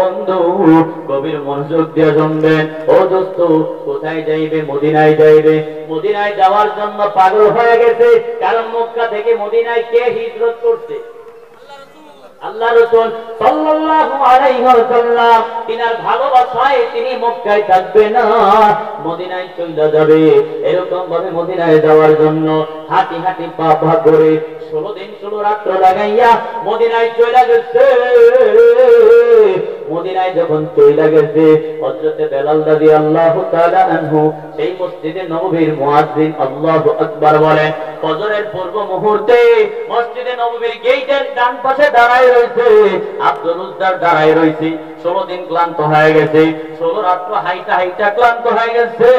বন্ধু গভীর মনোযোগ দিয়ে শুনবেন। ও দোস্ত, কোথায় যাইবে? মদিনায় যাইবে। মদিনায় যাওয়ার জন্য পাগল হয়ে গেছে, কারণ মক্কা থেকে মদিনায় কে হিজরত করছে? আল্লাহ রাসূল সাল্লাল্লাহু আলাইহি ওয়াসাল্লাম। তিনার ভালোবাসায় তিনি মক্কায় থাকবে না, মদিনায় চলে যাবে। এরকম ভাবে মদিনায় যাওয়ার জন্য হাঁটি হাঁটি পা পা করে 16 দিন 16 রাত লাগাইয়া মদিনায় চলে গেছে। মদিনায় যখন চলে গেছে, হযরত বেলাল রাদিয়াল্লাহু তাআলা আনহু সেই মসজিদে নববীর মুয়াজ্জিন আল্লাহু আকবার বলেন। ফজরের পূর্ব মুহূর্তে মসজিদে নববীর গেটের ডান পাশে দাঁড়ায় রয়েছে আব্দুল উজ্জার, দাঁড়ায় রয়েছে। 16 দিন ক্লান্ত হয়ে গেছে, 16 রাত্র হাইটা হাইটা ক্লান্ত হয়ে গেছে।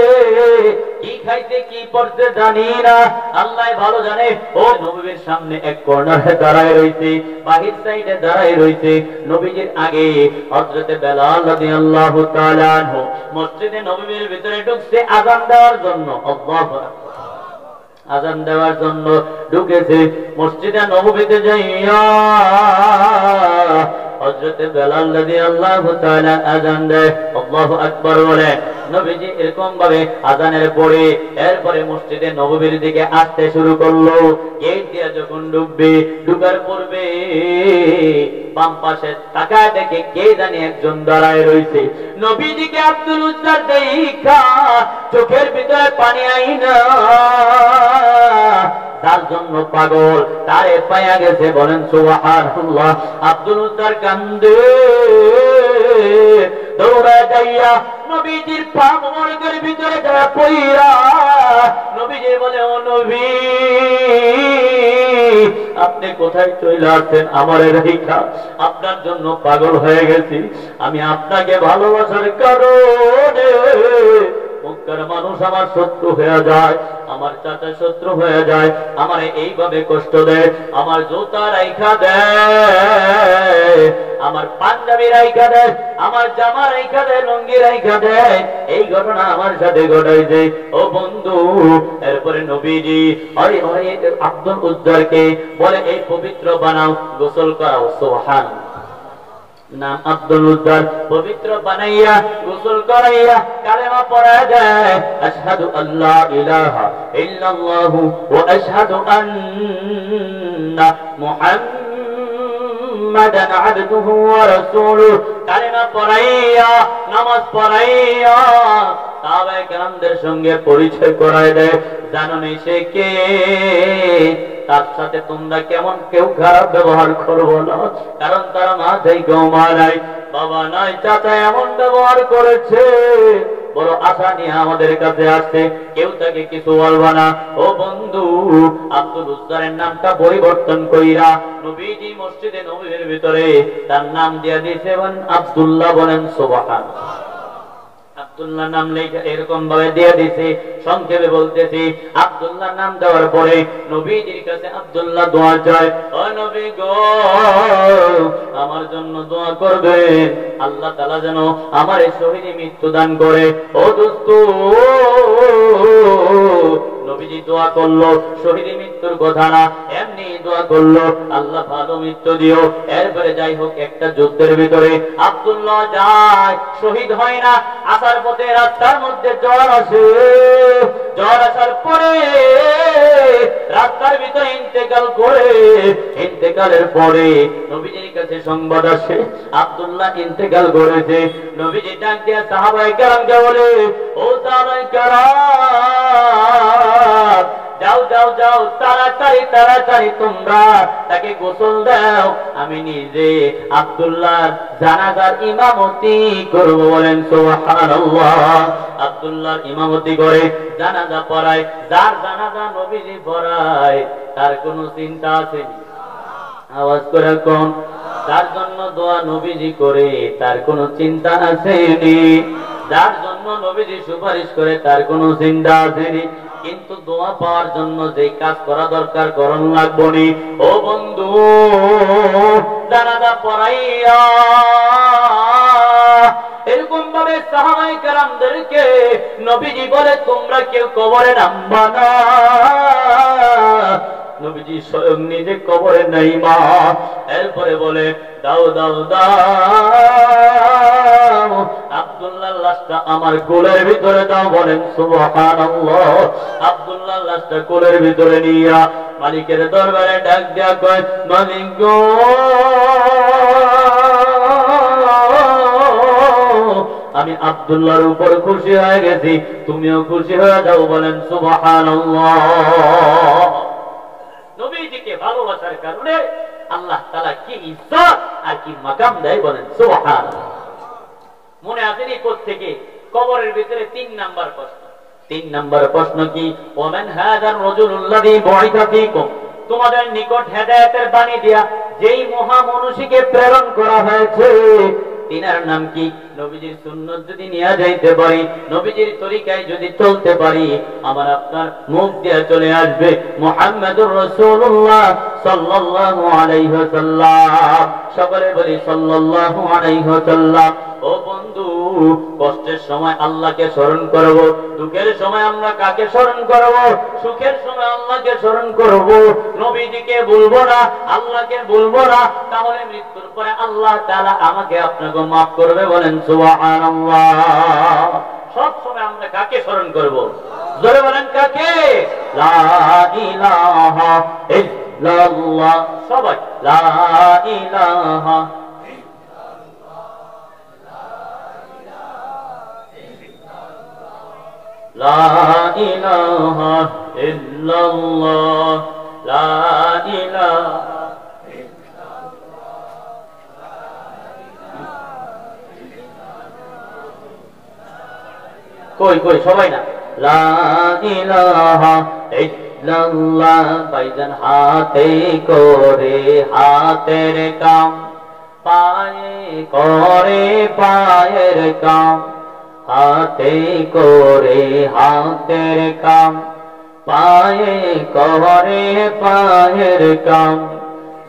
কি খাইতে কি পড়তে জানি না, আল্লাহ ভালো জানে। ও নববীর সামনে এক কর্নারে দাঁড়ায় রয়েছে, বাহির সাইডে দাঁড়ায় রয়েছে। নবীজির আগে হযরত বেলাল রাদিয়াল্লাহু তাআলা আনহু মসজিদে নববীর ভিতরে ঢুকছে আযান দেওয়ার জন্য। আল্লাহু আকবার। আযান দেওয়ার জন্য ঢুকেছে। মসজিদে নববীতে যাইয়া হযরত বেলাল রাদিয়াল্লাহু তাআলা আযান দেয়। আল্লাহু আকবার বলে নবীজি এরকম ভাবে আযানের পরে এরপরে মসজিদে নববীর দিকে আসতে শুরু করলো। গেট দিয়ে যখন ঢুকবে, ঢুকার পূর্বে বাম পাশে তাকায় দেখে কে জানি একজন দাঁড়ায় রয়েছে। নবীজিকে আব্দুল উজ্জার দেখা চোখের ভিতরে পানি আইনা, তার জন্য পাগল, তারে পায়া গেছে। বলেন সুবহানাল্লাহ। আব্দুল উজ্জার কান্দে, দৌড়া যাইয়া নবীজির পা মোবারকের ভিতরে যারা পইরা নবীজি বলে, ও নবী, আপনি কোথায় চলে আসছেন? আমার রেখা আপনার জন্য পাগল হয়ে গেছি। আমি আপনাকে ভালোবাসার কারণে মক্কার মানুষ আমার শত্রু হয়ে যায়, আমার চাচা শত্রু হয়ে যায়, আমার এইভাবে কষ্ট দেয়, আমার জুতা রাইখা দেয়, আমার পাঞ্জাবি রাইখা দেয়, আমার জামা রাইখা দেয়, লুঙ্গি রাইখা দেয়। এই ঘটনা আমার সাথে ঘটাইছে। ও বন্ধু, এরপরে নবীজি আব্দুল উজ্জারকে বলে, এই পবিত্র বানাও, গোসল করাও। সুবহানাল্লাহ। নাম আব্দুল উজ্জার পবিত্র বানাইয়া গোসল করাইয়া কালেমা পড়া যায়। আশহাদু আল্লা ইলাহা ইল্লাল্লাহু ওয়া আশহাদু আন্না মুহাম্মাদান আবদুহু ওয়া রাসূলুহু। কালেমা পড়াইয়া নামাজ পড়াইয়া সাহাবায়ে কেরামদের সঙ্গে পরিচয় করায় দেয়। জানো না সে কে, তার সাথে তোমরা কেমন কেউ খারাপ ব্যবহার করবো না, কারণ তার মা যাই গৌমা নাই, বাবা নাই, চাচা এমন ব্যবহার করেছে। বড় আশা নিয়ে আমাদের কাছে আসছে, কেউ তাকে কিছু বলবা না। ও বন্ধু, আব্দুল উজ্জারের নামটা পরিবর্তন কইরা নবীজি মসজিদে নববীর ভিতরে তার নাম দিয়ে দিয়েছে আব্দুল্লাহ। বলেন সুবহানাল্লাহ। আব্দুল্লাহ নাম লেখা এরকম ভাবে দিয়ে দিয়েছে। সংক্ষেপে বলতেছি, আব্দুল্লাহ নাম দেওয়ার পরে নবীজির কাছে আব্দুল্লাহ দোয়া চায়। ও নবী গো, আমার জন্য দোয়া করবেন, আল্লাহ তাআলা যেন আমার এই শহীদ মৃত্যু দান করে। ও দোস্ত, নবীজি দোয়া করলো, শহীদ মৃত্যুর কথা না, এমনি দোয়া করলো, আল্লাহ ভালো মৃত্যু দিও। এরপরে যাই হোক, একটা যুদ্ধের ভিতরে আব্দুল্লাহ যায়, শহীদ হয় না। আসার পথে রাস্তার মধ্যে জ্বর আসে, জ্বর আসার পরে রাস্তার ভিতরে ইন্তেকাল করে। ইন্তেকালের পরে নবীজির কাছে সংবাদ আসে আব্দুল্লাহ ইন্তেকাল করেছে। নবীজি ডাক দিয়ে সাহাবায়ে কেরামকে বলে, ও সাহাবায়ে কেরাম, যাও যাও যাও, তাড়াতাড়ি তাড়াতাড়ি তোমরা তাকে গোসল দাও, আমি নিজে আব্দুল্লাহর জানাজার ইমামতি করব। বলেন সুবহানাল্লাহ। আব্দুল্লাহর ইমামতি করে জানাজা পড়ায়। যার জানাজা নবীজি পড়ায় তার কোনো চিন্তা আছে? আওয়াজ করে কোন? যার জন্য দোয়া নবীজি করে তার কোনো চিন্তা আসেনি, যার জন্য নবীজি সুপারিশ করে তার কোনো চিন্তা আসেনি। কিন্তু দোয়া পাওয়ার জন্য যে কাজ করা দরকার করণ লাগবনি। ও বন্ধু, জানাজা পড়াইয়া এরকম ভাবে সাহাবায়ে কেরামদেরকে নবীজি বলে, তোমরা কেউ কবরে নামবা না। নবীজি স্বয়ং নিজে কবরে নাই মা। এরপরে বলে, দাও দাও দাও, আমার কোলের ভিতরে দাও, বলেন সুবহানাল্লাহ। আব্দুল্লাহ লাশটা কোলের ভিতরে নিয়া মালিকের দরবারে ডাক দিয়া কয়, মালিক গো, আমি আব্দুল্লাহর উপর খুশি হয়ে গেছি, তুমিও খুশি হয়ে যাও, বলেন সুবহানাল্লাহ। নবীজিকে ভালোবাসার কারণে আল্লাহ তাআলা কি ইজ্জত আর কি মাকাম দেয়, বলেন সুবহানাল্লাহ। মনে আসেনি কোত্থেকে? কবরের ভিতরে 3 নাম্বার প্রশ্ন। 3 নাম্বার প্রশ্ন কি? ওমান হাযার রাজুলুল্লাযী বুইসা ফীকুম, তোমাদের নিকট হেদায়েতের বাণী দিয়া যেই মহা মনীষীকে প্রেরণ করা হয়েছে তিনার নাম কি? নবীজির সুন্নাত যদি নিয়ে যাইতে পারি, নবীজির তরিকায় যদি চলতে পারি, আমার আপনার মুখ দিয়ে চলে আসবে মুহাম্মাদুর রাসূলুল্লাহ সাল্লাল্লাহু আলাইহি ওয়াসাল্লাম। সকলে বলি সাল্লাল্লাহু আলাইহি ওয়াসাল্লাম। ও বন্ধু, কষ্টের সময় আল্লাহকে স্মরণ করব, দুঃখের সময় আমরা কাকে স্মরণ করব? সুখের সময় আল্লাহকে স্মরণ করব। নবীজিকে বলবো না, আল্লাহকে বলবো না, তাহলে মৃত্যুর পরে আল্লাহ তাআলা আমাকে আপনাকে মাফ করবে, বলেন সুবহানাল্লাহ। সব সময় আমরা কাকে স্মরণ করব? জোরে বলেন কাকে? লা ইলাহা ইল্লাল্লাহ। সবাই লা ইলাহা লা ইলাহা ইল্লাল্লাহ, লা ইলাহা কই কই সবাই না, লা ইলাহা ইল্লাল্লাহ। ভাইজান হাতে করে হাতের কাম, পায়ে করে পায়ের কাম, হাতে করে হাতের কাম, পায়ে করে পায়ের কাম,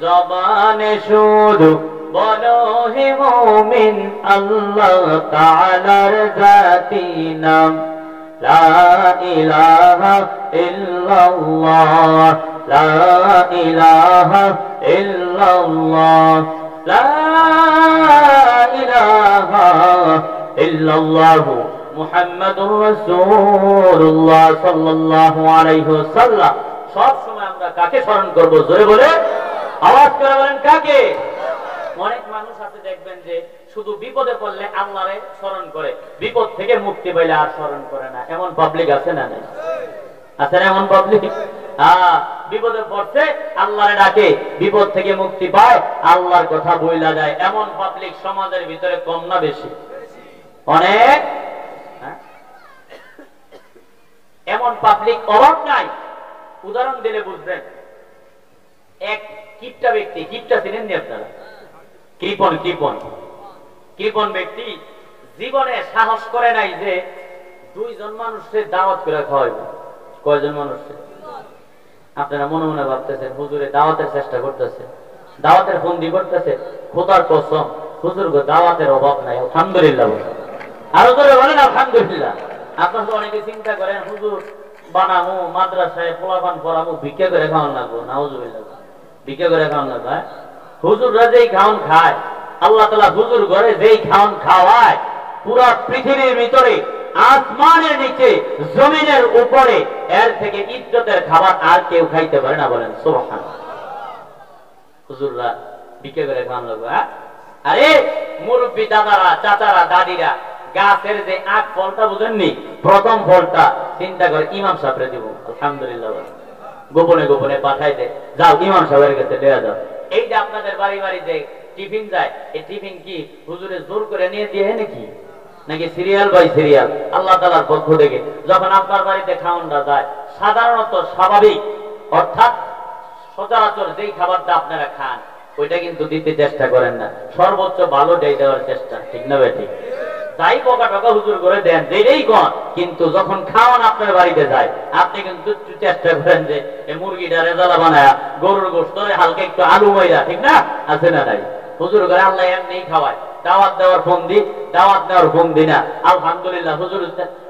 জবানে শুধু বলো হে মুমিন আল্লাহ তাআলার জাতি নাম, লা ইলাহা ইল্লাল্লাহ, লা ইলাহা ইল্লাল্লাহ, লা ইলাহা ইল্লাল্লাহু মুহাম্মাদুর রাসূলুল্লাহ সাল্লাল্লাহু আলাইহি ওয়াসাল্লাম। সব সময় আমরা কাকে স্মরণ করব? জোরে বলে আওয়াজ করে বলেন কাকে? অনেক মানুষ আছে দেখবেন যে শুধু বিপদে পড়লে আল্লাহরে স্মরণ করে, বিপদ থেকে মুক্তি পাইলে আর স্মরণ করে না। এমন পাবলিক আছে না? নাই? আছে না এমন পাবলিক? বিপদে পড়ছে আল্লাহরে ডাকে, বিপদ থেকে মুক্তি পায়, আল্লাহর কথা বইলা যায়। এমন পাবলিক সমাজের ভিতরে কম না বেশি? অনেক। এমন পাবলিক অভাব নাই। উদাহরণ দিলে বুঝবেন। এক কিপটা ব্যক্তি, কিপটা চিনেন নি আপনারা? কৃপণ কৃপণ কৃপণ ব্যক্তি জীবনে সাহস করে নাই যে 2 জন মানুষের দাওয়াত করে খাওয়াইব। কয়জন মানুষের? আপনারা মনে মনে ভাবতেছেন হুজুরে দাওয়াতের চেষ্টা করতেছে, দাওয়াতের ফন্দি করতেছে। খোদার কসম হুজুর গো দাওয়াতের অভাব নাই, আলহামদুলিল্লাহ। আরো করে বলেন আলহামদুলিল্লাহ। আপনারা তো অনেকে চিন্তা করেন হুজুর বানাবো, মাদ্রাসায় পোলাপান পড়াবো, ভিক্ষা করে খাওয়ান লাগবো। নাউজুবিল্লাহ, ভিক্ষা করে খাওয়ান লাগবে? হুজুররা যেই খাওয়ান খায়, আল্লাহ তাআলা হুজুর ঘরে যেই খাওয়ান খাওয়ায়, পুরা পৃথিবীর ভিতরে, আসমানের নিচে, জমিনের উপরে, এর থেকে ইজ্জতের খাবার আর কেউ খাইতে পারে না, বলেন সুবহানাল্লাহ। হুজুররা ভিক্ষা করে খাওয়ান লাগবে? আরে মুরব্বী দাদারা, চাচারা, দাদিরা গাছের যে আখ ফলটা বুঝেননি, প্রথম ফলটা চিন্তা করে ইমাম সাহেবরে দিব, আলহামদুলিল্লাহ। গোপনে গোপনে পাঠাই দে, যাও ইমাম সাহেবের কাছে দেয়া যাও। এই যে আপনাদের বাড়ি বাড়ি যে টিফিন যায়, এই টিফিন কি হুজুরে জোর করে নিয়ে দিয়ে নাকি? নাকি সিরিয়াল বাই সিরিয়াল আল্লাহ তাআলার পক্ষ থেকে যখন আপনার বাড়িতে খাওয়ানটা যায়, সাধারণত স্বাভাবিক অর্থাৎ সচরাচর যেই খাবারটা আপনারা খান ওইটা কিন্তু দিতে চেষ্টা করেন না, সর্বোচ্চ ভালোটাই দেওয়ার চেষ্টা, ঠিক না ভাই? ঠিক। যাই বকা টকা হুজুর করে দেন, যেটাই কন, কিন্তু যখন খাওয়ান আপনার বাড়িতে যায়, আপনি কিন্তু চেষ্টা করেন যে এই মুরগিটা রেজালা বানায়া, গরুর গোশত হালকা একটু আলু ময়দা, ঠিক না? আছে না নাই? হুজুর করে আল্লাহ এমনি খাওয়ায়, দাওয়াত দেওয়ার ফন্দি, দাওয়াত দেওয়ার ফন্দি না। আলহামদুলিল্লাহ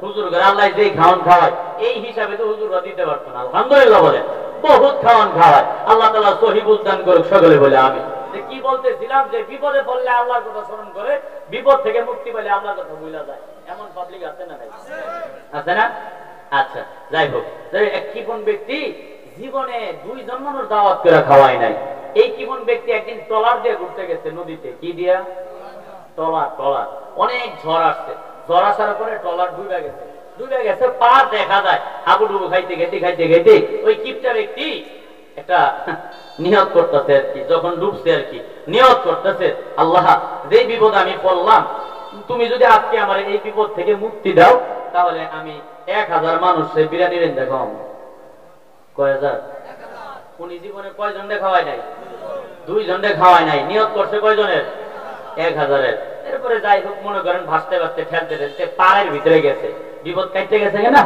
হুজুর করে আল্লাহ যেই খাওয়ান খাওয়ায়, এই হিসাবে তো হুজুররা দিতে পারতো না। আলহামদুলিল্লাহ বলেন, বহুত খাওয়ান খাওয়ায়। আল্লাহ তাআলা সহিহ উদ্দান করুক, সকলে বলে আমি। কি বলতেছিলাম যে বিপদে পড়লে আল্লাহর কথা স্মরণ করে, বিপদ থেকে মুক্তি পেলে আল্লাহর কথা ভুলা যায়। এমন পাবলিক আছে না নাই? আছে না? আচ্ছা, যাই হোক, এক কৃপণ ব্যক্তি জীবনে 2 জন মানুষ দাওয়াত করে খাওয়ায় নাই। এই কৃপণ ব্যক্তি একদিন ট্রলার দিয়ে ঘুরতে গেছে নদীতে। কি দিয়া? ট্রলার। অনেক ঝড় আসছে, ঝড় আসার পরে ট্রলার ডুবে গেছে, পার দেখা যায়। হাবুডুবু খাইতে খাইতে ওই কিপটা ব্যক্তি একটা নিয়ত করতেছে আর কি, যখন ডুবছে আর কি নিয়ত করতেছে, আল্লাহ যে বিপদ আমি পড়লাম, তুমি যদি আজকে আমার এই বিপদ থেকে মুক্তি দাও, তাহলে আমি 1000 মানুষের বিরিয়ানি রেন্দা খাওয়াবো। কয় হাজার? উনি জীবনে কয়জনে খাওয়ায় নাই? 2 জনে খাওয়ায় নাই। নিয়ত করছে কয়জনের? 1000-এর। এরপরে যাই হোক, মনে করেন ভাসতে ঠেলতে পাড়ের ভিতরে গেছে, বিপদ কাটতে গেছে না,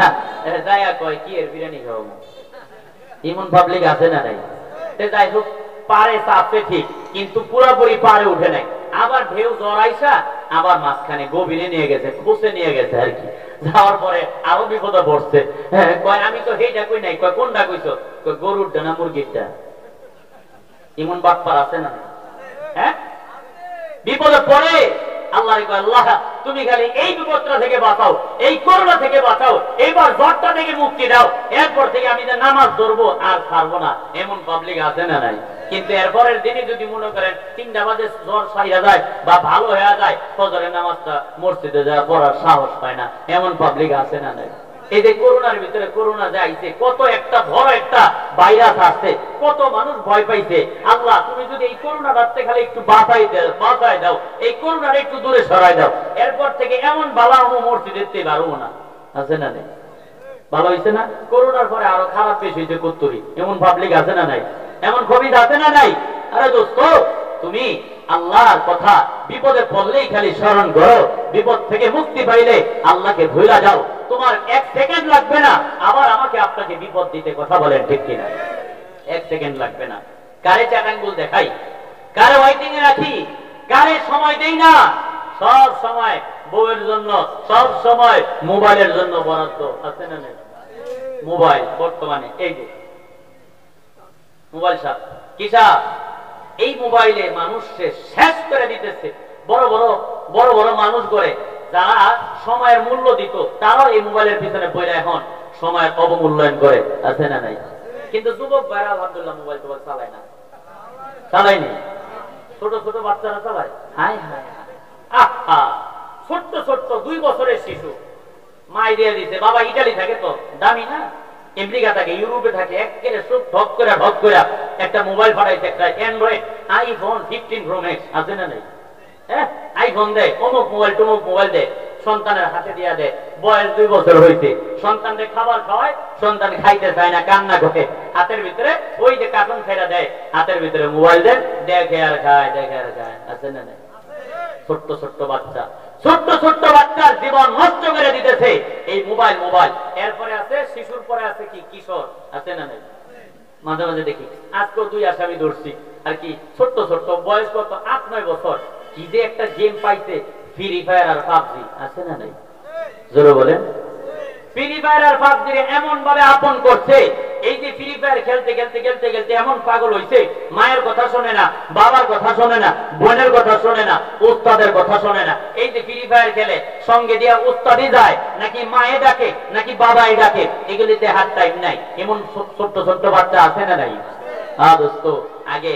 যাইয়া কয় কি এর বিরিয়ানি খাওয়াবো। এমন পাবলিক আছে না নাই? যাই হোক, পারে চাপছে ঠিক, কিন্তু পুরোপুরি পারে উঠে নাই। আবার ঢেউ জড়াইসা আবার মাঝখানে গভীরে নিয়ে গেছে, খুঁজে নিয়ে গেছে আর কি। যাওয়ার পরে আরো বিপদে পড়ছে। কয় আমি তো হেইটা কই নাই। কয় কোনটা কইছো? কয় গরুর ডানা মুরগিরটা। এমন বাটপার আছে না? হ্যাঁ, বিপদে পড়ে আল্লাহরে কয়, আল্লাহ তুমি খালি এই বিপদটা থেকে বাঁচাও, এই করোনা থেকে বাঁচাও, এইবার জ্বরটা থেকে মুক্তি দাও, এরপর থেকে আমি যে নামাজ ধরবো আর ছাড়বো না। এমন পাবলিক আছে না নাই? কিন্তু এরপরের দিনে যদি মনে করেন 3টা বাজে জ্বর সাইরা যায় বা ভালো হয়ে যায়, ফজরের নামাজটা মসজিদে যায় পড়ার সাহস পায় না। এমন পাবলিক আছে না নাই? এই যে করোনার ভিতরে করোনা যাইছে, কত একটা বড় একটা ভাইরাস আসছে, কত মানুষ ভয় পাইছে। আল্লাহ তুমি যদি এই করোনা রাখতে খালি একটু বাঁচাই দাও, এই করোনার একটু দূরে সরাই দাও, এরপর থেকে এমন বালা মসজিদ দেখতে পারবো না। আছে না নাই? ভালো হয়েছে না? করোনার পরে আরো খারাপ বেশ হয়েছে কত্তরি। এমন পাবলিক আছে না নাই? এমন কবিতা আছে না নাই? আরে দোস্ত, তুমি আল্লাহর কথা বিপদে পড়লেই খালি স্মরণ করো, বিপদ থেকে মুক্তি পাইলে আল্লাহকে ভুলা যাও, তোমার 1 সেকেন্ড লাগবে না আবার আমাকে আপনাকে বিপদ দিতে। কথা বলেন ঠিক কিনা? 1 সেকেন্ড লাগবে না। কারে চাটাঙ্গুল দেখাই, কারে ওয়াইটিং এ রাখি, কারে সময় দেই না, সব সময় বউয়ের জন্য, সব সময় মোবাইলের জন্য বরাদ্দ। আছে না নাই? মোবাইল বর্তমানে এই যে মোবাইল সাপ কি সাপ, এই মোবাইলে মানুষকে শেষ করে দিতেছে। বড় বড় মানুষ করে যারা সময়ের মূল্য দিত, তারাও এই মোবাইলের পিছনে পড়ে এখন সময়ের অবমূল্যায়ন করে। আছে না নাই? কিন্তু যুবক ভাইরা আলহামদুলিল্লাহ মোবাইল টোবাইল চালায় না, চালায়নি। ছোট ছোট বাচ্চারা চালায়। হায় হায় আহা, ছোট্ট 2 বছরের শিশু মাই দিয়ে দিতে। বাবা ইটালি থাকে, তো দামি না, আমেরিকা থাকে, ইউরোপে থাকে, একেবারে সব ঢক করে একটা মোবাইল ফাটাইছে, একটা অ্যান্ড্রয়েড আইফোন 15 প্রো ম্যাক্স। আছে না নাই? হ্যাঁ, আইফোন দেয়, অমুক মোবাইল টুমুক মোবাইল দেয়, সন্তানের হাতে দিয়া দেয়। বয়স 2 বছর হয়েছে, সন্তানকে খাবার খাওয়ায়, সন্তান খাইতে চায় না, কান্না করে। হাতের ভিতরে ওই যে কার্টুন খেলা দেয়, হাতের ভিতরে মোবাইল দেয়, দেখে আর খায়। আছে না নাই? ছোট্ট বাচ্চার জীবন নষ্ট করে দিতেছে এই মোবাইল। এরপরে আছে শিশুর, পরে আছে কি কিশোর। আছে না নাই? মাঝে মাঝে দেখি, আজকেও 2 আসামি ধরছি আর কি, ছোট্ট বয়স কত 8-9 বছর, কি যে একটা গেম পাইছে, ফ্রি ফায়ার আর পাবজি। আছে না নাই? জোরে বলেন। ফ্রি ফায়ার আর পাবজি এমন ভাবে আপন করছে, এই যে ফ্রি ফায়ার খেলতে এমন পাগল হইছে, মায়ের কথা শোনে না, বাবার কথা শোনে না, বোনের কথা শোনে না, উস্তাদের কথা শোনে না। এই যে ফ্রি ফায়ার খেলে, সঙ্গে দিয়া উস্তাদি যায়, নাকি মায়ে ডাকে, নাকি বাবাই ডাকে, এগুলিতে হাত টাইম নাই। এমন ছোট্ট বাচ্চা আছে না নাই? হ্যাঁ দোস্ত, আগে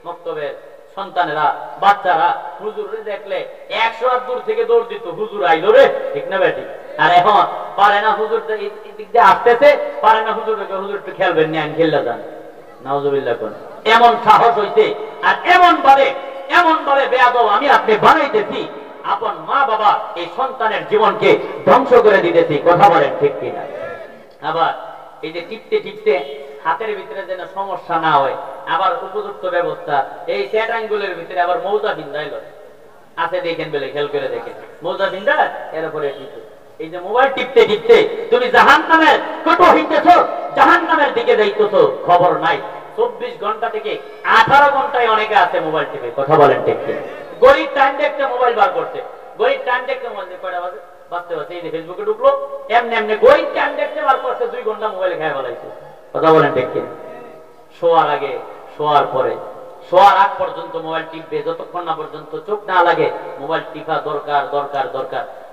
মক্তবের সন্তানেরা, বাচ্চারা হুজুরে দেখলে 100 হাত দূর থেকে দৌড় দিত, হুজুর আইলো রে, ঠিক না বেটি? আর এখন পারে না, হুজুর দিক দিয়ে আসতেছে, পারে না, হুজুর একটু খেলবেন না, আমি খেললে যান। নাউজুবিল্লাহ। কোন এমন সাহস হইতে, আর এমন ভাবে বেয়াদব আমি আপনি বানাইতেছি, আপন মা বাবা এই সন্তানের জীবনকে ধ্বংস করে দিতেছি। কথা বলেন ঠিক কিনা? আবার এই যে টিপতে হাতের ভিতরে যেন সমস্যা না হয়, আবার উপযুক্ত ব্যবস্থা, এই সেট আঙ্গুলের ভিতরে আবার মৌজা বিন্দাইল আছে, দেখেন বলে খেয়াল করে দেখেন, মৌজা বিন্দা এর উপরে টিপে। এই যে মোবাইল টিপতে তুমি জাহান্নামের কত হইতেছ, জাহান্নামের দিকে যাইতেছ, খবর নাই। 24 ঘন্টা থেকে 18 ঘন্টায় অনেকে আছে মোবাইল টিপে। কথা বলেন ঠিক কিনা? গরিব টাইম দেখতে মোবাইল বার করছে, গরিব টাইম দেখতে মোবাইল কয়টা বাজে বাঁচতে এই যে ফেসবুকে ঢুকলো, এমনি গরিব টাইম দেখতে বার করছে, 2 ঘন্টা মোবাইল খেয়ে বলাইছে। কথা বলেন ঠিক কিনা? শোয়ার আগে, শোয়ার পরে, শোয়ার আগ পর্যন্ত মোবাইল টিপবে, যতক্ষণ না পর্যন্ত চোখ না লাগে মোবাইল টিপা দরকার।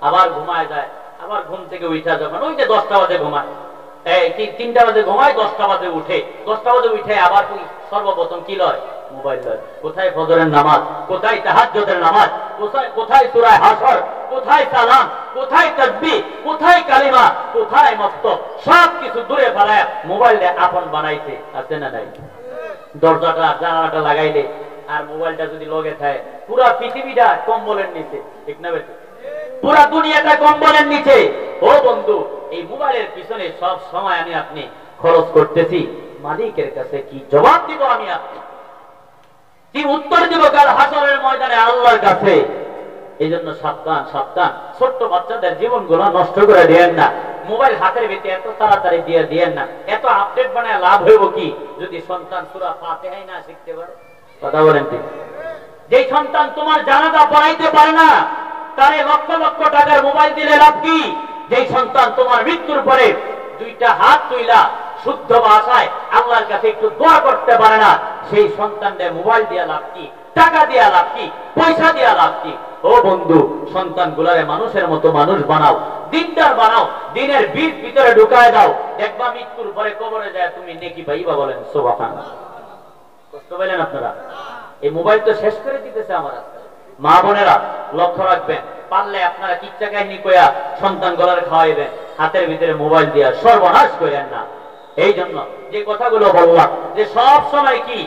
আবার ঘুমায় যায়, আবার ঘুম থেকে উঠা যখন ওই যে 10টা বাজে ঘুমায়, 3টা বাজে ঘুমায়, 10টা বাজে উঠে, 10টা বাজে উঠে আবার সর্বপ্রথম কি লয়? মোবাইল লয়। কোথায় ফজরের নামাজ, কোথায় তাহাজ্জুদের নামাজ, কোথায় সূরা হাসর, কোথায় সালাম, কোথায় তাসবিহ, কোথায় কালিমা, কোথায় মক্তব, সব কিছু দূরে ফেলায় মোবাইলে আপন বানাইছে, আছে না নাই? দরজাটা জানালাটা লাগাইলে আর মোবাইলটা যদি লগে থাকে, পুরা পৃথিবীটা কম্বলের নিচে, ঠিক না বেশি? পুরা দুনিয়াটা কম্বলের নিচে। ও বন্ধু, এই মোবাইলের পিছনে সব সময় আমি আপনি খরচ করতেছি, মালিকের কাছে কি জবাব দিব আমি আপনি? কি উত্তর দিব কাল হাসরের ময়দানে আল্লাহর কাছে? এই জন্য সাবধান, সাবধান। ছোট্ট বাচ্চাদের জীবনগুলো নষ্ট করে দিয়েন না। মোবাইল হাতের ভিতরে এত তাড়াতাড়ি দিয়ে দিয়েন না। এত আপডেট বানায় লাভ হইব কি যদি সন্তান সূরা ফাতিহাই না শিখতে পারে? কথা বলেন ঠিক? যেই সন্তান তোমার জানাজা পড়াইতে পারে না, তারে লক্ষ লক্ষ টাকার মোবাইল দিলে লাভ কি? যেই সন্তান তোমার মৃত্যুর পরে দুইটা হাত তুইলা শুদ্ধ ভাষায় আল্লাহর কাছে একটু দোয়া করতে পারে না, সেই সন্তানদের মোবাইল দিয়া লাভ কি? টাকা দিয়া লাভ কি? পয়সা দিয়া লাভ কি? ও বন্ধু, সন্তানগুলারে মানুষের মতো মানুষ বানাও, দিনদার বানাও, দিনের বীজ ভিতরে ঢুকায় দাও, দেখবা মৃত্যুর পরে কবরে যায় তুমি নেকি পাইবা। বলেন সুবহানাল্লাহ। কষ্ট পেলেন আপনারা? এই মোবাইল তো শেষ করে দিতেছে আমার। মা বোনেরা লক্ষ্য রাখবেন, পারলে আপনারা কিচ্ছা কাহিনী কইয়া সন্তান গলার খাওয়াইবেন, হাতের ভিতরে মোবাইল দিয়া সর্বনাশ করেন না। এই জন্য যে কথাগুলো বললাম, যে সব সময় কি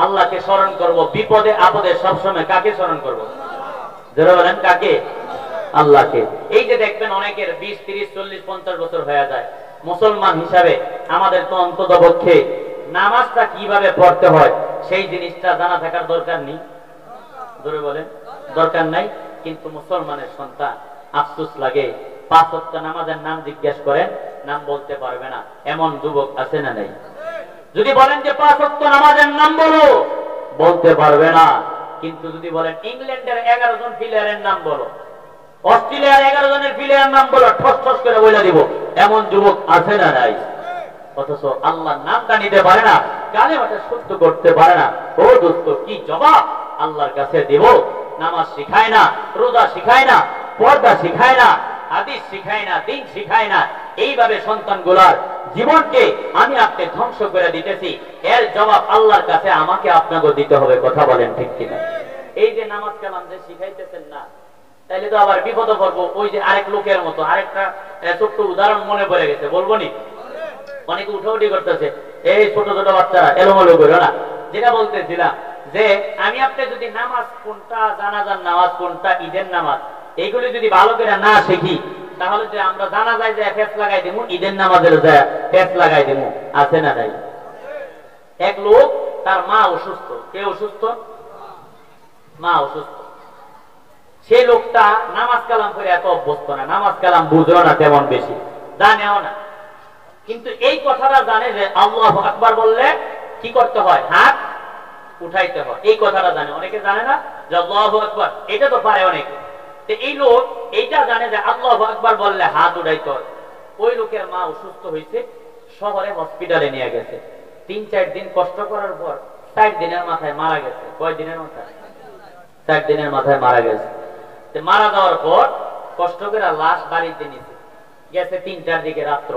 আল্লাহকে স্মরণ করব, বিপদে আপদে সব সময় কাকে স্মরণ করব? যারা বলেন কাকে? আল্লাহকে। এই যে দেখবেন অনেকের 20, 30, 40, 50 বছর হয়ে যায়, মুসলমান হিসাবে আমাদের তো অন্তত পক্ষে নামাজটা কিভাবে পড়তে হয় সেই জিনিসটা জানা থাকার দরকার নেই। ধরে বলেন দরকার নাই। কিন্তু মুসলমানের সন্তান আফসোস লাগে, 5 ওয়াক্ত নামাজের নাম জিজ্ঞেস করেন, নাম বলতে পারবে না। এমন যুবক আছে না নাই? যদি বলেন যে 5 ওয়াক্ত নামাজের নাম বলো, বলতে পারবে না। কিন্তু যদি বলেন ইংল্যান্ডের 11 জন প্লেয়ারের নাম বলো, অস্ট্রেলিয়ার 11 জনের প্লেয়ারের নাম বলো, ঠস ঠস করে বলে দিব। এমন যুবক আছে না নাই? অথচ আল্লাহর নামটা নিতে পারে না, কালেমাটা শুদ্ধ করতে পারে না। ও দোস্ত, কি জবাব আল্লাহর কাছে দেব? নামাজ শিখায় না, রোজা শিখায় না, পর্দা শিখায় না, হাদিস শিখায় না, দিন শিখায় না। এইভাবে সন্তানগুলার জীবনকে আমি আপনি ধ্বংস করে দিতেছি। এর জবাব আল্লাহর কাছে আমাকে আপনাকে দিতে হবে। কথা বলেন ঠিক কিনা? এই যে নামাজ কালাম যে শিখাইতেছেন না, তাইলে তো আবার বিপদে পড়বো। ওই যে আরেক লোকের মতো আরেকটা ছোট্ট উদাহরণ মনে পড়ে গেছে, বলবো নি? অনেকে উঠাউঠি করতেছে, এই ছোট ছোট বাচ্চারা এলোমেলো করো না। যেটা বলতেছিলাম যে আমি আপনি যদি নামাজ কোনটা, জানাজার নামাজ কোনটা, ঈদের নামাজ, এইগুলি যদি ভালো করে না শিখি, তাহলে যে আমরা জানাজায় যে ফেস লাগাই দিব, ঈদের নামাজের যে ফেস লাগাই দিব, আছে না নাই? এক লোক, তার মা অসুস্থ। কে অসুস্থ? মা অসুস্থ। সে লোকটা নামাজ কালাম করে এত অভ্যস্ত না, নামাজ কালাম বুঝলো না তেমন বেশি, জানেও না। কিন্তু এই কথাটা জানে যে আল্লাহু আকবার বললে কি করতে হয়? হাত উঠাইতে হয়। এই কথাটা জানে। অনেকে জানে না যে আল্লাহু আকবার, এটা তো পারে অনেকে। তো এই লোক এইটা জানে যে আল্লাহু আকবার বললে হাত উঠাইতে হয়। ওই লোকের মা অসুস্থ হয়েছে, শহরে হসপিটালে নিয়ে গেছে। 3-4 দিন কষ্ট করার পর 4 দিনের মাথায় মারা গেছে। কয় দিনের মাথায়? 4 দিনের মাথায় মারা গেছে। মারা যাওয়ার পর কষ্ট করে লাশ বাড়িতে নিছে, গেছে 3টার দিকে রাত্র।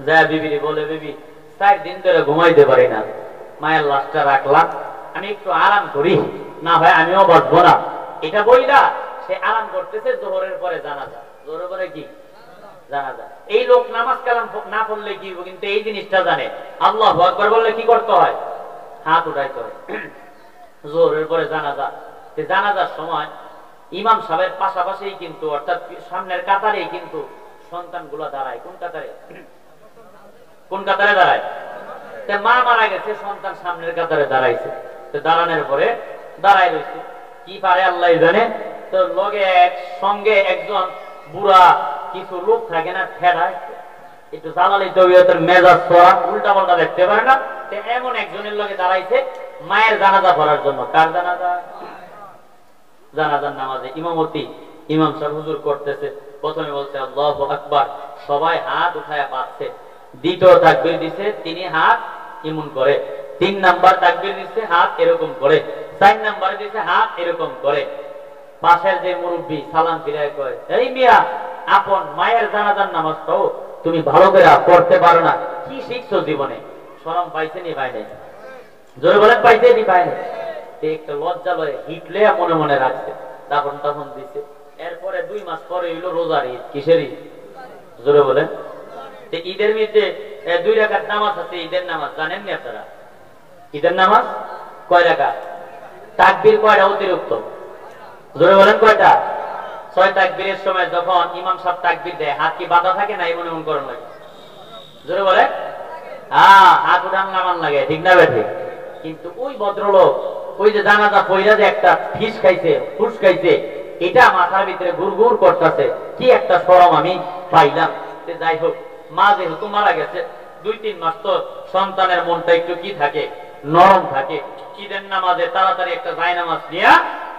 যায় বিবি বলে, বিবি 4 দিন ধরে ঘুমাইতে পারি না, মায়ের লাশটা রাখলাম, আমি একটু আরাম করি, না হয় আমিও বাঁচবো না। এটা বইলা সে আরাম করতেছে। জোহরের পরে জানাজা। জোহরের পরে কি? জানাজা। এই লোক নামাজ কালাম না পড়লে কি, কিন্তু এই জিনিসটা জানে আল্লাহু আকবার বললে কি করতে হয়? হাত উঠাইতে হয়। জোহরের পরে জানাজা। জানাজার সময় ইমাম সাহেবের পাশাপাশি কিন্তু, অর্থাৎ সামনের কাতারেই কিন্তু সন্তানগুলো দাঁড়ায়। কোন কাতারে? কোন কাতারে দাঁড়ায়? মা মারা গেছে, সন্তান সামনের কাতারে দাঁড়াইছে। দাঁড়ানোর পরে দাঁড়ায় রয়েছে, কি পারে আল্লাহ জানে। তো লগে সঙ্গে একজন বুড়া কিছু লোক থাকে না, ঠেড়ায় একটু জালালি তবিয়তের মেজাজ পড়া, উল্টা পাল্টা দেখতে পারে না। এমন একজনের লগে দাঁড়াইছে মায়ের জানাজা পড়ার জন্য। কার জানাজা? জানাজার নামাজে ইমামতি ইমাম সাহেব হুজুর করতেছে। প্রথমে বলছে আল্লাহু আকবার, সবাই হাত উঠায়া পাচ্ছে। দ্বিতীয় তাকবীর দিছে, তিনি হাত এমন করে। 3 নাম্বার তাকবীর দিছে, হাত এরকম করে। 4 নাম্বার দিছে, হাত এরকম করে। পাশের যে মুরব্বী সালাম ফিরায় কয়, এই মিয়া আপন মায়ের জানাজার নামাজ তো তুমি ভালো করে পড়তে পারো না, কি শিখছো জীবনে? শরম পাইছে নি পায় নাই? জোরে বলেন পাইছে নি পায় নাই? একটা লজ্জা লয়ে হিটলে মনে মনে রাখছে, তখন তখন দিছে। এরপরে 2 মাস পরে হইলো রোজার ঈদ। কিসের ঈদ? জোরে বলেন। ঈদের মধ্যে 2 রাকাত নামাজ আছে, ঈদের নামাজ জানেন নি আপনারা? ঈদের নামাজ কয় রাকাত? তাকবীর কয়টা অতিরিক্ত? জোরে বলেন কয়টা? 6 তাকবীরের সময় যখন ইমাম সাহেব তাকবীর দেয়, হাত কি বাঁধা থাকে না এমন এমন করার লাগে? জোরে বলেন। হ্যাঁ, হাত উঠান নামান লাগে, ঠিক না বেঠিক? কিন্তু ওই ভদ্রলোক ওই যে জানাজা পইরা যে একটা ফিস খাইছে, ফুস খাইছে, এটা মাথার ভিতরে গুড়গুড় করতেছে, কি একটা শরম আমি পাইলাম। যাই হোক, মা যেহেতু মারা গেছে 2-3 মাস, তো সন্তানের মনটা একটু কি থাকে, নরম থাকে। ঈদের নামাজে তাড়াতাড়ি একটা জায়নামাজ নিয়ে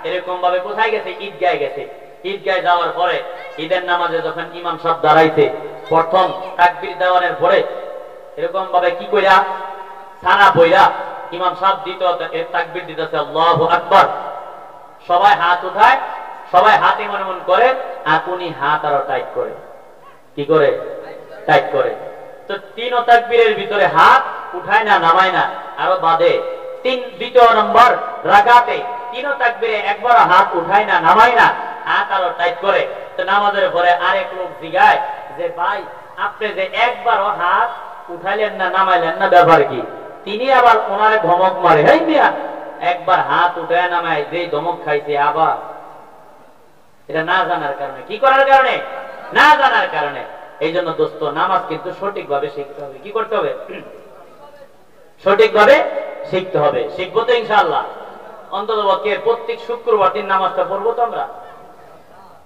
এরকম ভাবে কোথায় গেছে? ঈদগায় গেছে। ঈদগায় যাওয়ার পরে ঈদের নামাজে যখন ইমাম সাহেব দাঁড়াইছে, প্রথম তাকবীর দেওয়ানোর পরে এরকম ভাবে কি কইরা সানা পইরা ইমাম সাহেব দ্বিতীয় তাকবীর দিতেছে, আল্লাহু আকবার। সবাই হাত উঠায়, সবাই হাত এমন এমন করে, আপনি হাত আরো টাইট করে। কি করে? টাইট করে। তো 3 তাকবীরের ভিতরে হাত উঠায় না, নামায় না, আরো বাদে দ্বিতীয় নম্বর রাকাতে 3 তাকবীরে একবার হাত উঠায় না, নামায় না, হাত আরো টাইট করে। তো নামাজের পরে আরেক লোক জিগায় যে ভাই আপনি যে একবারও হাত উঠাইলেন না, নামাইলেন না, ব্যাপার কি? তিনি আবার ওনারে ধমক মারে, এই মিয়া একবার হাত উঠায় নামায় যে ধমক খাইছে আবার। এটা না জানার কারণে। কি করার কারণে? না জানার কারণে। এই জন্য দোস্ত, নামাজ কিন্তু সঠিকভাবে শিখতে হবে। কি করতে হবে? সঠিকভাবে শিখতে হবে। শিখবো তো ইনশাআল্লাহ। অন্তত পক্ষে প্রত্যেক শুক্রবার দিন নামাজটা পড়বো তো আমরা,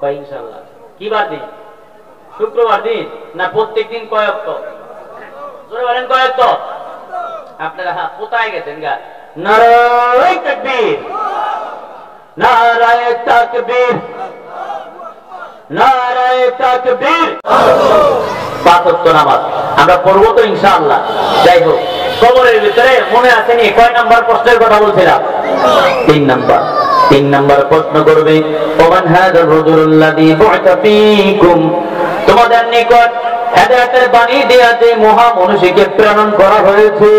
কয় ইনশাআল্লাহ। কি বার দিন? শুক্রবার দিন না প্রত্যেক দিন? কয় ওয়াক্ত? জোরে বলেন কয় ওয়াক্ত? আপনারা কোথায় গেছেন গা? নারায়ে তাকবীর, নারায়ে তাকবীর, নারায়ে তাকবীর। 5 ওয়াক্ত নামাজ আমরা পড়বো তো ইনশাআল্লাহ। যাই হোক, কবরের ভিতরে মনে আছে নি কয় নাম্বার প্রশ্নের কথা বলছিলাম? 3 নাম্বার। 3 নাম্বার প্রশ্ন করবে, ওমান হাযার রাজুলুল্লাযী বু'থা ফীকুম, তোমাদের নিকট হেদায়েতের বাণী দিয়ে যে মহা মনীষীকে প্রেরণ করা হয়েছে,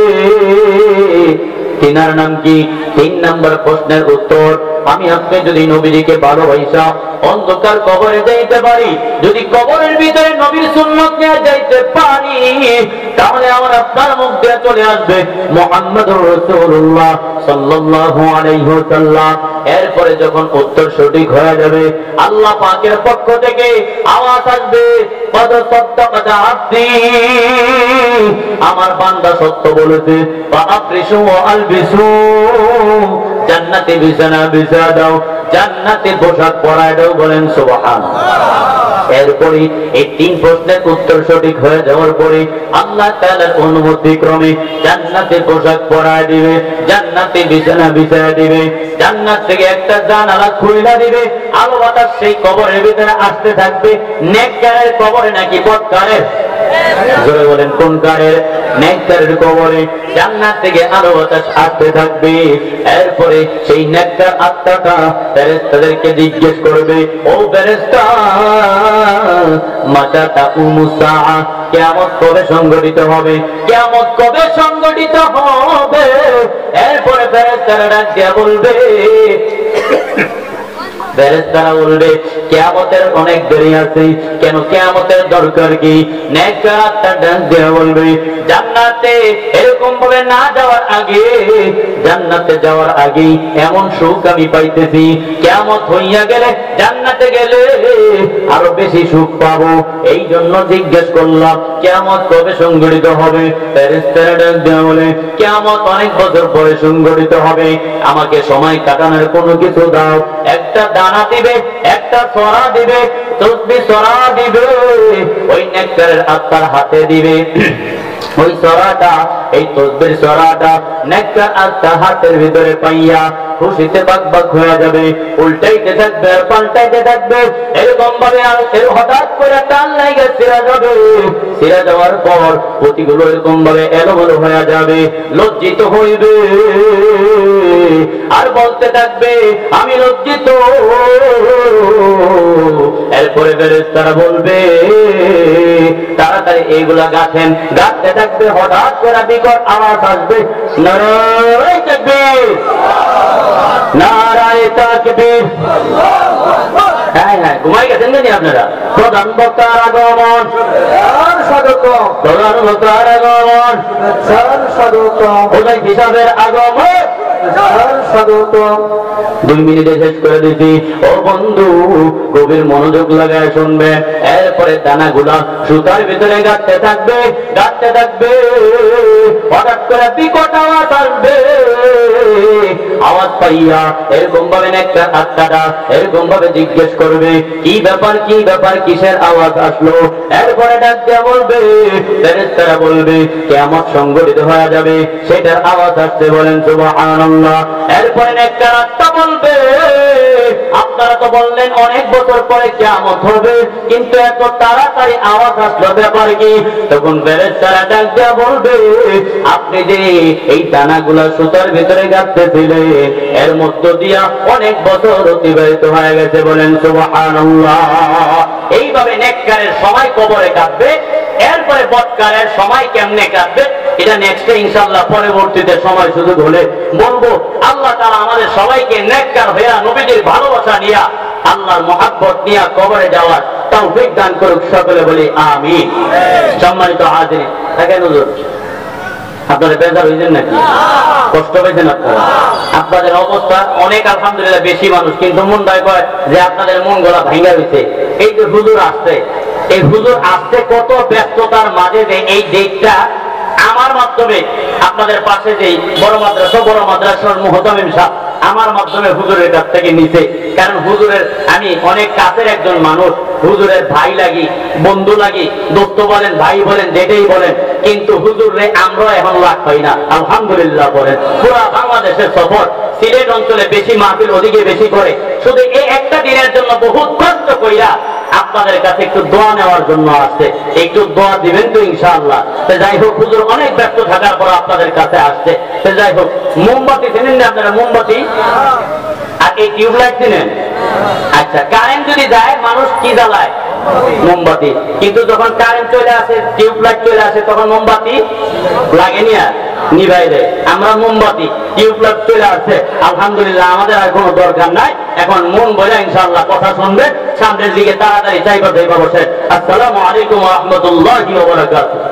তিনার নাম কি? 3 নাম্বার প্রশ্নের উত্তর, আমি আপনি যদি নবীজিকে ভালোবাসা অন্ধকার কবরে যাইতে পারি, যদি কবরের ভিতরে নবীর সুন্নাত নিয়ে যাইতে পারি, তাহলে আমার আপনার মুখ দিয়ে চলে আসবে মুহাম্মদুর রাসূলুল্লাহ সাল্লাল্লাহু আলাইহি ওয়াসাল্লাম। এরপরে যখন উত্তর সঠিক হয়ে যাবে, আল্লাহ পাকের পক্ষ থেকে আওয়াজ আসবে, কদ সাদ্দাকাত আবদি, আমার বান্দা সত্য বলেছে, ফাআফরিশু ওয়া আলবিসু, জান্নাতে বিছানা বিছা দাও, জান্নাতে পোশাক পরায় দাও। বলেন সুবহানাল্লাহ। এরপরে এই 3 প্রশ্নের উত্তর সঠিক হয়ে যাওয়ার পরে আল্লাহ তাআলার অনুমতি ক্রমে জান্নাতে পোশাক পরায় দিবে, জান্নাতে বিছানা বিছায় দিবে, জান্নাত থেকে একটা জানালা খুলে দিবে, আলো বাতাস সেই কবরের ভিতরে আসতে থাকবে। নেককারের কবরে নাকি বদকারের? জোরে বলেন কোন কারের? নেককারের কবরে জান্নাত থেকে আলো বাতাস আসতে থাকবে। এরপরে সেই নেককার আত্মাটা ফেরেশতাদেরকে জিজ্ঞেস করবে, ও ফেরেশতা, মাতা তাকুমুস সাআ, কিয়ামত কবে সংঘটিত হবে? কিয়ামত কবে সংঘটিত হবে? এরপরে ফেরেশতারা ডাক দিয়ে বলবে, ফেরেশতারা বলবে, কিয়ামতের অনেক দেরি আছে। কেন? কিয়ামতের দরকার কি? নেককার আত্মা ডাক দিয়ে বলবে, জান্নাতে এরকম ভাবে না যাওয়ার আগে, জান্নাতে যাওয়ার আগে এমন সুখ আমি পাইতেছি, কিয়ামত হইয়া গেলে, জান্নাতে গেলে আরো বেশি সুখ পাবো, এই জন্য জিজ্ঞেস করলাম কিয়ামত কবে সংঘটিত হবে? ফেরেশতারা ডাক দিয়ে বলে, কিয়ামত অনেক বছর পরে সংঘটিত হবে, আমাকে সময় কাটানোর কোনো কিছু দাও। একটা দানা দিবে, একটা সরা দিবে, তসবিহ সরা দিবে, ওই নেককারের আত্মার হাতে দিবে। ওই সরাটা, এই তসবির সরাটা নেককার আত্মা হাতের ভিতরে পাইয়া খুশিতে বাকবাক হয়ে যাবে, উল্টাইতে থাকবে আর পাল্টাইতে থাকবে। এরকম ভাবে হঠাৎ করে টান লাগে ছিঁড়া যাবে, ছিঁড়া যাওয়ার পর পুঁতিগুলো এরকম ভাবে এলোমেলো হয়ে যাবে, লজ্জিত হইবে আর বলতে থাকবে আমি লজ্জিত। এরপরে ফেরেশতারা বলবে তাড়াতাড়ি এইগুলা গাঁথেন। গাঁথতে থাকবে, হঠাৎ করে বিকট আওয়াজ আসবে, নারায়ে তাকবীর, নারায়ে তাকবীর। হ্যাঁ হ্যাঁ, ঘুমাই গেছেন নাকি আপনারা? প্রধান বক্তার আগমন, প্রধান বক্তার আগমন, হিসাবের আগমন। 2 মিনিটে শেষ করে দিচ্ছি। ও বন্ধু, গভীর মনোযোগ লাগায় শুনবে। এরপরে দানাগুলা সুতার ভিতরে গাঁথতে থাকবে, গাঁথতে থাকবে, হঠাৎ করে বিকট আওয়াজ আসবে। আওয়াজ পাইয়া এরকম ভাবে একটা আত্মাটা এরকম ভাবে জিজ্ঞেস করবে কি ব্যাপার, কি ব্যাপার, কিসের আওয়াজ আসলো? এরপরে ডাক দিয়া বলবে, ফেরেশতারা বলবে কিয়ামত সংঘটিত হয়ে যাবে, সেটার আওয়াজ আসছে, বলেন সুবহানাল্লাহ। এরপরে একটা আত্মা বলবে আপনারা তো বললেন অনেক বছর পরে কিয়ামত হবে, কিন্তু এত তাড়াতাড়ি আওয়াজ আসলো, ব্যাপার কি? তখন ফেরেশতারা ডাক দিয়া বলবে আপনি যে এই দানাগুলা সুতার ভিতরে গাঁথতেছিলেন, এর মধ্য দিয়া অনেক বছর অতিবাহিত হয়ে গেছে, বলেন সুবহানাল্লাহ। এইভাবে নেককারের সময় কবরে কাটবে, এরপরে বদকারের সময় কেমনে কাটবে এটা নেক্সটে ইনশাআল্লাহ পরবর্তীতে সময় সুযোগ হলে বলবো। আল্লাহ তাআলা আমাদের সবাইকে নেককার হয়ে নবীদের ভালোবাসা নিয়ে আল্লাহর মহব্বত নিয়ে কবরে যাওয়ার তৌফিক দান করুক, সকলে বলি আমিন। সম্মানিত হাজিরিন, দেখেন হুজুর আপনারা বেজার হয়েছেন নাকি? কষ্ট পেয়েছেন আপনারা? আপনাদের অবস্থা অনেক আলহামদুলিল্লাহ বেশি মানুষ, কিন্তু মন দায় করে যে আপনাদের মন গলা ভাঙ্গা হয়েছে। এই যে হুজুর আসছে, এই হুজুর আসতে কত ব্যস্ততার মাঝে যে এই ডেটটা আমার মাধ্যমে আপনাদের পাশে যে বড় মাদ্রাসার মুহতামিম সাহেব আমার মাধ্যমে হুজুরের কাছ থেকে নিছে। কারণ হুজুরের আমি অনেক কাছের একজন মানুষ, হুজুরের ভাই লাগি, বন্ধু লাগি, দোস্ত বলেন, ভাই বলেন, যেটাই বলেন, কিন্তু হুজুরে আমরা এখন লাভ পাই না, আলহামদুলিল্লাহ বলেন। পুরা বাংলাদেশের সফর, সিলেট অঞ্চলে বেশি মাহফিল ওদিকে বেশি করে, শুধু এই একটা দিনের জন্য বহুত কষ্ট কইরা আপনাদের কাছে একটু দোয়া নেওয়ার জন্য আসছে, একটু দোয়া দিবেন তো ইনশাআল্লাহ। যাই হোক, হুজুর অনেক ব্যস্ত থাকার পর আপনাদের কাছে আসছে। যাই হোক, মোমবাতি চেনেন না আপনারা? মোমবাতি আর এই টিউবলাইট চেনেন? আচ্ছা, কারেন্ট যদি যায় মানুষ কি জ্বালায়? মোমবাতি। কিন্তু যখন কারেন্ট চলে আসে, টিউবলাইট চলে আসে, তখন মোমবাতি লাগেনি আর নিভাই দেয়। আমরা মোমবাতি, টিউবলাইট চলে আসছে, আলহামদুলিল্লাহ আমাদের আর কোনো দরকার নাই। এখন মন বোঝা ইনশাআল্লাহ কথা শুনবেন, সামনের দিকে তাড়াতাড়ি চাইবা বসে। আসসালামু আলাইকুম ওয়া রাহমাতুল্লাহি ওয়া বারাকাতুহু।